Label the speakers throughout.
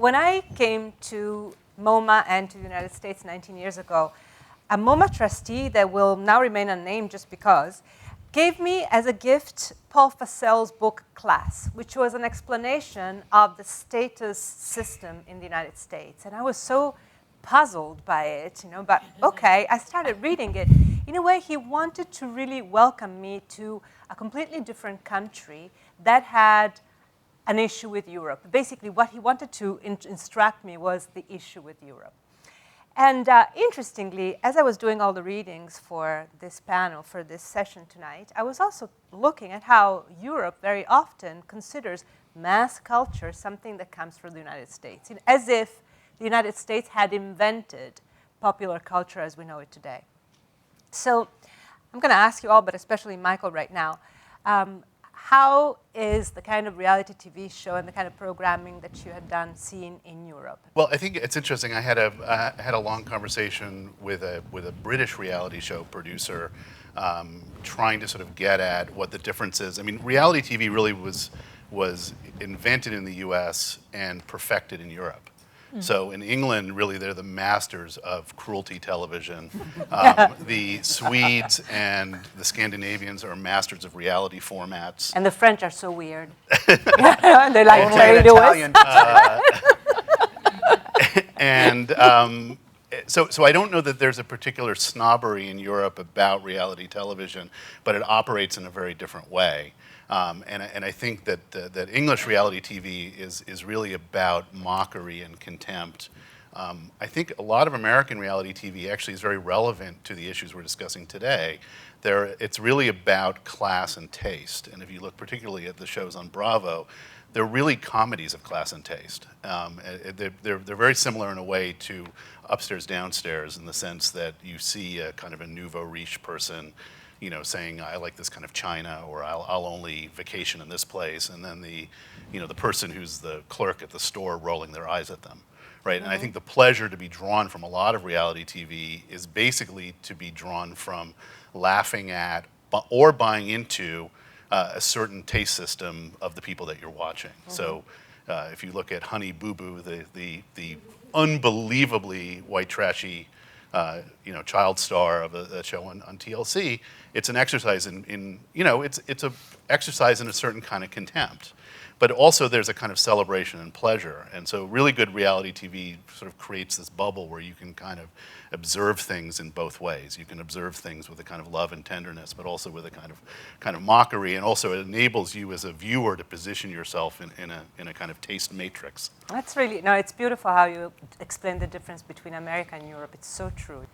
Speaker 1: when I came to MoMA and to the United States 19 years ago, a MoMA trustee that will now remain unnamed just because, gave me as a gift Paul Fassel's book Class, which was an explanation of the status system in the United States. And I was so puzzled by it, but okay, I started reading it. In a way, he wanted to really welcome me to a completely different country that had an issue with Europe. Basically, what he wanted to instruct me was the issue with Europe. And interestingly, as I was doing all the readings for this panel, for this session tonight, I was also looking at how Europe very often considers mass culture something that comes from the United States, as if the United States had invented popular culture as we know it today. So I'm going to ask you all, but especially Michael right now, how is the kind of reality TV show and the kind of programming that you had done seen in Europe?
Speaker 2: Well, I think it's interesting. I had a long conversation with a British reality show producer, trying to sort of get at what the difference is. I mean, reality TV really was invented in the U.S. and perfected in Europe. So in England, really, they're the masters of cruelty television. The Swedes and the Scandinavians are masters of reality formats.
Speaker 1: And the French are so weird. They like Terry Lewis.
Speaker 2: So I don't know that there's a particular snobbery in Europe about reality television, but it operates in a very different way. And I think that English reality TV is really about mockery and contempt. I think a lot of American reality TV actually is very relevant to the issues we're discussing today. It's really about class and taste. And if you look particularly at the shows on Bravo, they're really comedies of class and taste. They're very similar in a way to Upstairs, Downstairs, in the sense that you see a kind of a nouveau riche person saying, I like this kind of china, or I'll only vacation in this place, and then the person who's the clerk at the store rolling their eyes at them, right? Mm-hmm. And I think the pleasure to be drawn from a lot of reality TV is basically to be drawn from laughing at or buying into a certain taste system of the people that you're watching. Mm-hmm. So if you look at Honey Boo Boo, the unbelievably white trashy child star of a show on TLC, it's an exercise it's a exercise in a certain kind of contempt, but also there's a kind of celebration and pleasure. And so really good reality TV sort of creates this bubble where you can kind of observe things in both ways. You can observe things with a kind of love and tenderness, but also with a kind of mockery, and also it enables you as a viewer to position yourself in a kind of taste matrix.
Speaker 1: That's really, it's beautiful how you explain the difference between America and Europe. It's so true.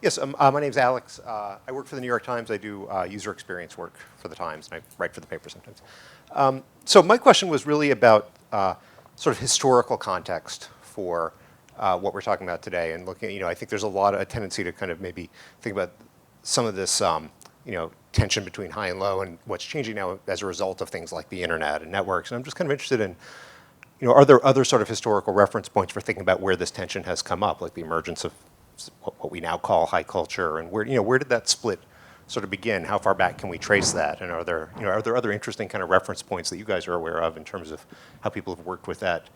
Speaker 3: Yes, my name's Alex. I work for the New York Times. I do user experience work for the Times, and I write for the paper sometimes. So my question was really about sort of historical context for what we're talking about today, and looking. I think there's a tendency to kind of maybe think about some of this, tension between high and low, and what's changing now as a result of things like the internet and networks. And I'm just kind of interested in, are there other sort of historical reference points for thinking about where this tension has come up, like the emergence of what we now call high culture, and where did that split sort of begin? How far back can we trace that? And are there other interesting kind of reference points that you guys are aware of in terms of how people have worked with that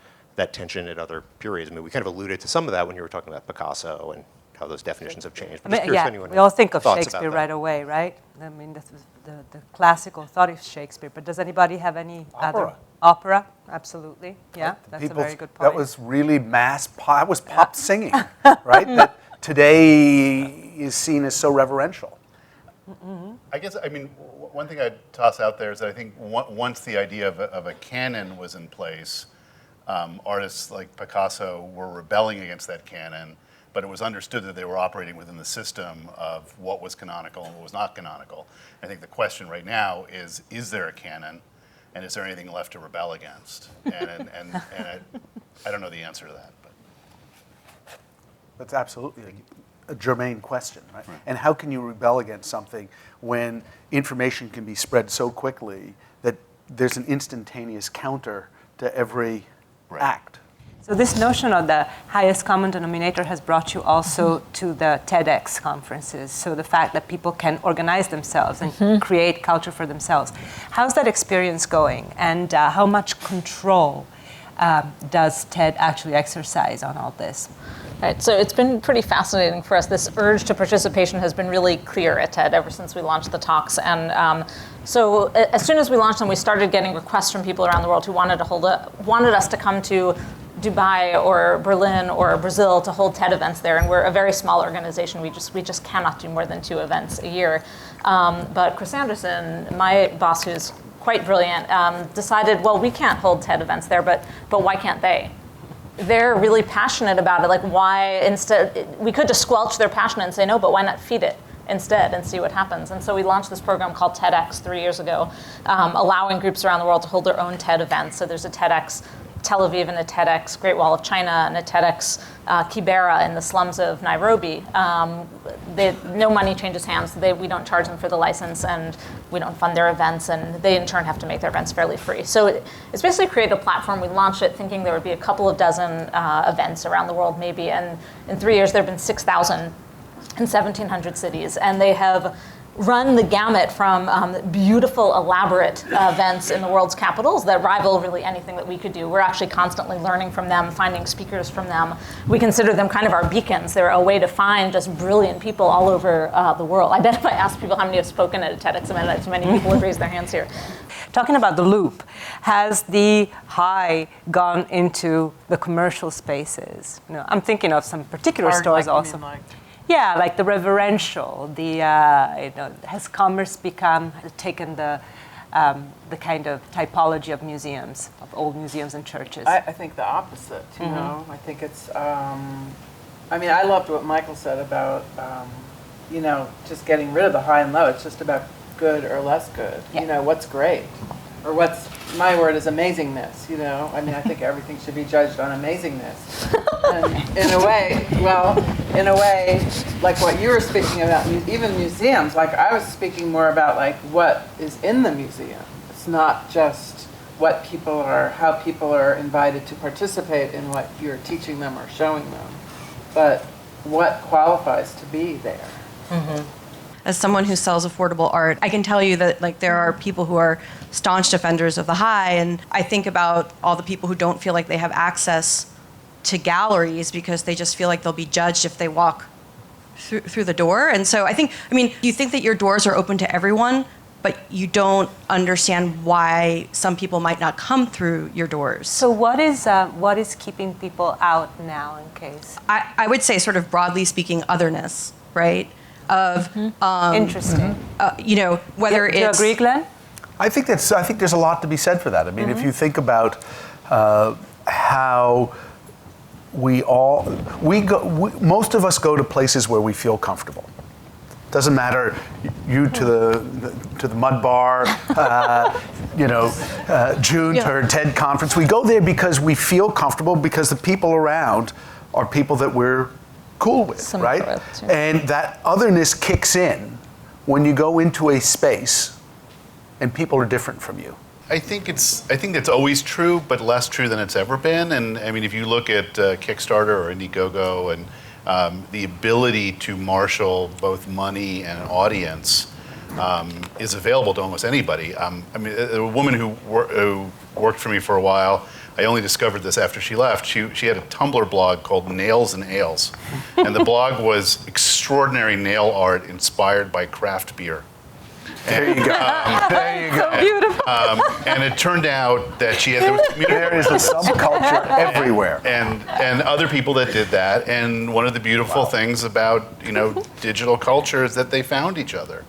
Speaker 3: tension at other periods? I mean, we kind of alluded to some of that when you were talking about Picasso and how those definitions have changed. But
Speaker 1: we all think of Shakespeare right away, right? I mean, this was the classical thought of Shakespeare. But does anybody have any other? Opera, absolutely. Yeah, that's a very good point.
Speaker 4: That was really that was pop singing, right? That today is seen as so reverential.
Speaker 2: Mm-hmm. I guess, one thing I'd toss out there is that I think once the idea of a canon was in place, artists like Picasso were rebelling against that canon, but it was understood that they were operating within the system of what was canonical and what was not canonical. I think the question right now is there a canon, and is there anything left to rebel against? And I don't know the answer to that. But
Speaker 4: that's absolutely a germane question, right? And how can you rebel against something when information can be spread so quickly that there's an instantaneous counter to every act?
Speaker 1: So this notion of the highest common denominator has brought you also to the TEDx conferences. So the fact that people can organize themselves and create culture for themselves. How's that experience going? And how much control does TED actually exercise on all this?
Speaker 5: Right, so it's been pretty fascinating for us. This urge to participation has been really clear at TED ever since we launched the talks. And so as soon as we launched them, we started getting requests from people around the world who wanted us to come to Dubai or Berlin or Brazil to hold TED events there. And we're a very small organization. We just cannot do more than 2 events a year. But Chris Anderson, my boss, who's quite brilliant, decided, well, we can't hold TED events there, but why can't they? They're really passionate about it. Like, why instead, we could just squelch their passion and say no, but why not feed it instead and see what happens? And so we launched this program called TEDx 3 years ago, allowing groups around the world to hold their own TED events. So there's a TEDx Tel Aviv and a TEDx Great Wall of China and a TEDx Kibera in the slums of Nairobi. No money changes hands. We don't charge them for the license, and we don't fund their events, and they in turn have to make their events fairly free. So it's basically created a platform. We launched it thinking there would be a couple of dozen events around the world maybe, and in 3 years there have been 6,000 in 1,700 cities, and they have run the gamut from beautiful, elaborate events in the world's capitals that rival really anything that we could do. We're actually constantly learning from them, finding speakers from them. We consider them kind of our beacons. They're a way to find just brilliant people all over the world. I bet if I asked people how many have spoken at a TEDx event, too many people would raise their hands here.
Speaker 1: Talking about the loop, has the high gone into the commercial spaces? You know, I'm thinking of some particular stores also. Yeah, like the reverential, has commerce taken the kind of typology of museums, of old museums and churches?
Speaker 6: I think the opposite, you know. I think it's, I loved what Michael said about, just getting rid of the high and low. It's just about good or less good. Yeah. You know, what's great? Or my word is amazingness, you know. I mean, I think everything should be judged on amazingness. And in a way, like what you were speaking about, even museums, like I was speaking more about like what is in the museum. It's not just how people are invited to participate in what you're teaching them or showing them, but what qualifies to be there.
Speaker 7: Mm-hmm. As someone who sells affordable art, I can tell you that like there are people who are staunch defenders of the high, and I think about all the people who don't feel like they have access to galleries because they just feel like they'll be judged if they walk through the door. And so you think that your doors are open to everyone, but you don't understand why some people might not come through your doors.
Speaker 1: So what is keeping people out now in case?
Speaker 7: I would say sort of broadly speaking, otherness, right?
Speaker 1: Interesting.
Speaker 7: Whether
Speaker 1: do you agree, Glenn?
Speaker 4: I think there's a lot to be said for that. I mean, if you think about how most of us go to places where we feel comfortable. Doesn't matter, you to the mud bar, June to her TED conference. We go there because we feel comfortable because the people around are people that we're cool with, right? And that otherness kicks in when you go into a space and people are different from you.
Speaker 2: I think that's always true, but less true than it's ever been. And I mean, if you look at Kickstarter or Indiegogo and the ability to marshal both money and an audience is available to almost anybody. A woman who worked for me for a while, I only discovered this after she left. She had a Tumblr blog called Nails and Ales. And the blog was extraordinary nail art inspired by craft beer.
Speaker 4: There you go. There you go.
Speaker 1: So beautiful.
Speaker 2: And it turned out that
Speaker 4: there is a subculture everywhere.
Speaker 2: And other people that did that. And one of the beautiful things about digital culture is that they found each other.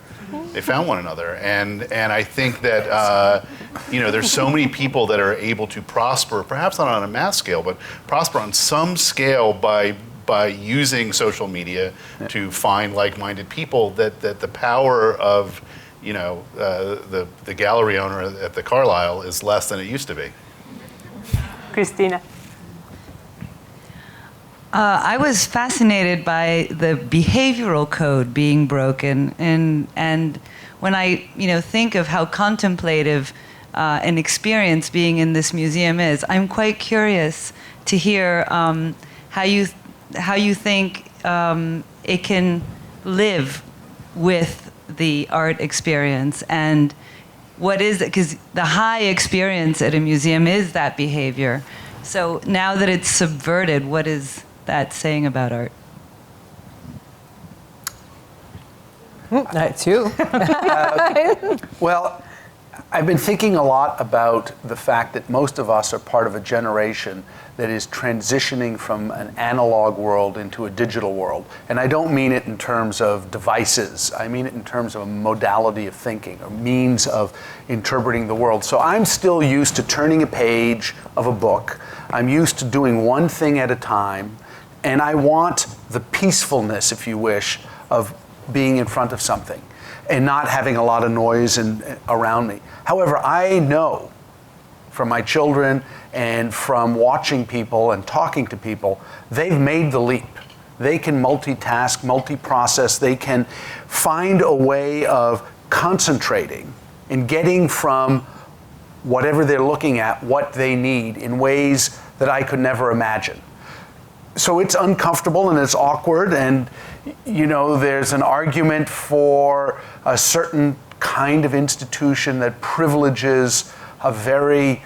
Speaker 2: They found one another, and I think that there's so many people that are able to prosper, perhaps not on a mass scale, but prosper on some scale by using social media to find like-minded people. That the power of the gallery owner at the Carlisle is less than it used to be.
Speaker 1: Christina.
Speaker 8: I was fascinated by the behavioral code being broken, and when I think of how contemplative an experience being in this museum is, I'm quite curious to hear how you think it can live with the art experience, and what is it? Because the high experience at a museum is that behavior. So now that it's subverted, what is that saying about art?
Speaker 1: That's you.
Speaker 4: Well, I've been thinking a lot about the fact that most of us are part of a generation that is transitioning from an analog world into a digital world. And I don't mean it in terms of devices. I mean it in terms of a modality of thinking, a means of interpreting the world. So I'm still used to turning a page of a book. I'm used to doing one thing at a time. And I want the peacefulness, if you wish, of being in front of something and not having a lot of noise around me. However, I know from my children and from watching people and talking to people, they've made the leap. They can multitask, multi-process. They can find a way of concentrating and getting from whatever they're looking at what they need in ways that I could never imagine. So it's uncomfortable and it's awkward, and there's an argument for a certain kind of institution that privileges a very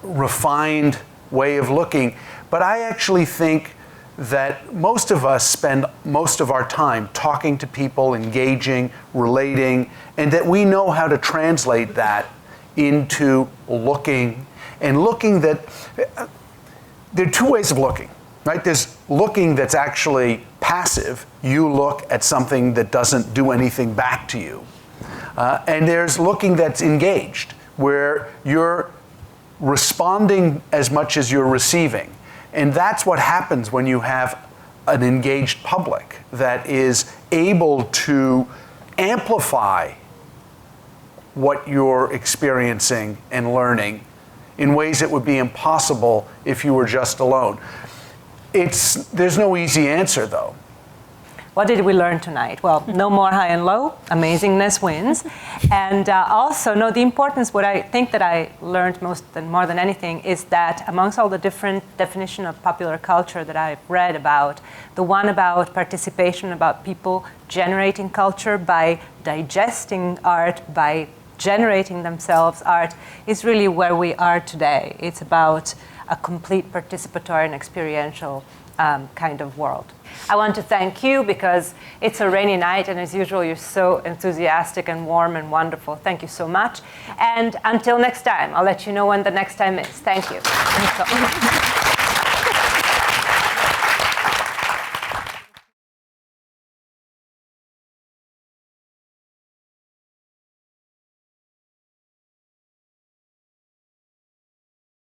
Speaker 4: refined way of looking. But I actually think that most of us spend most of our time talking to people, engaging, relating, and that we know how to translate that into looking, and looking that there are two ways of looking, right? There's looking that's actually passive. You look at something that doesn't do anything back to you. And there's looking that's engaged, where you're responding as much as you're receiving. And that's what happens when you have an engaged public that is able to amplify what you're experiencing and learning in ways that would be impossible if you were just alone. There's no easy answer, though.
Speaker 1: What did we learn tonight? Well, no more high and low, amazingness wins. And also, the importance, what I think that I learned more than anything, is that amongst all the different definitions of popular culture that I've read about, the one about participation, about people generating culture by digesting art, by generating themselves art, is really where we are today. It's about a complete participatory and experiential kind of world. I want to thank you because it's a rainy night, and as usual, you're so enthusiastic and warm and wonderful. Thank you so much. And until next time, I'll let you know when the next time is. Thank you.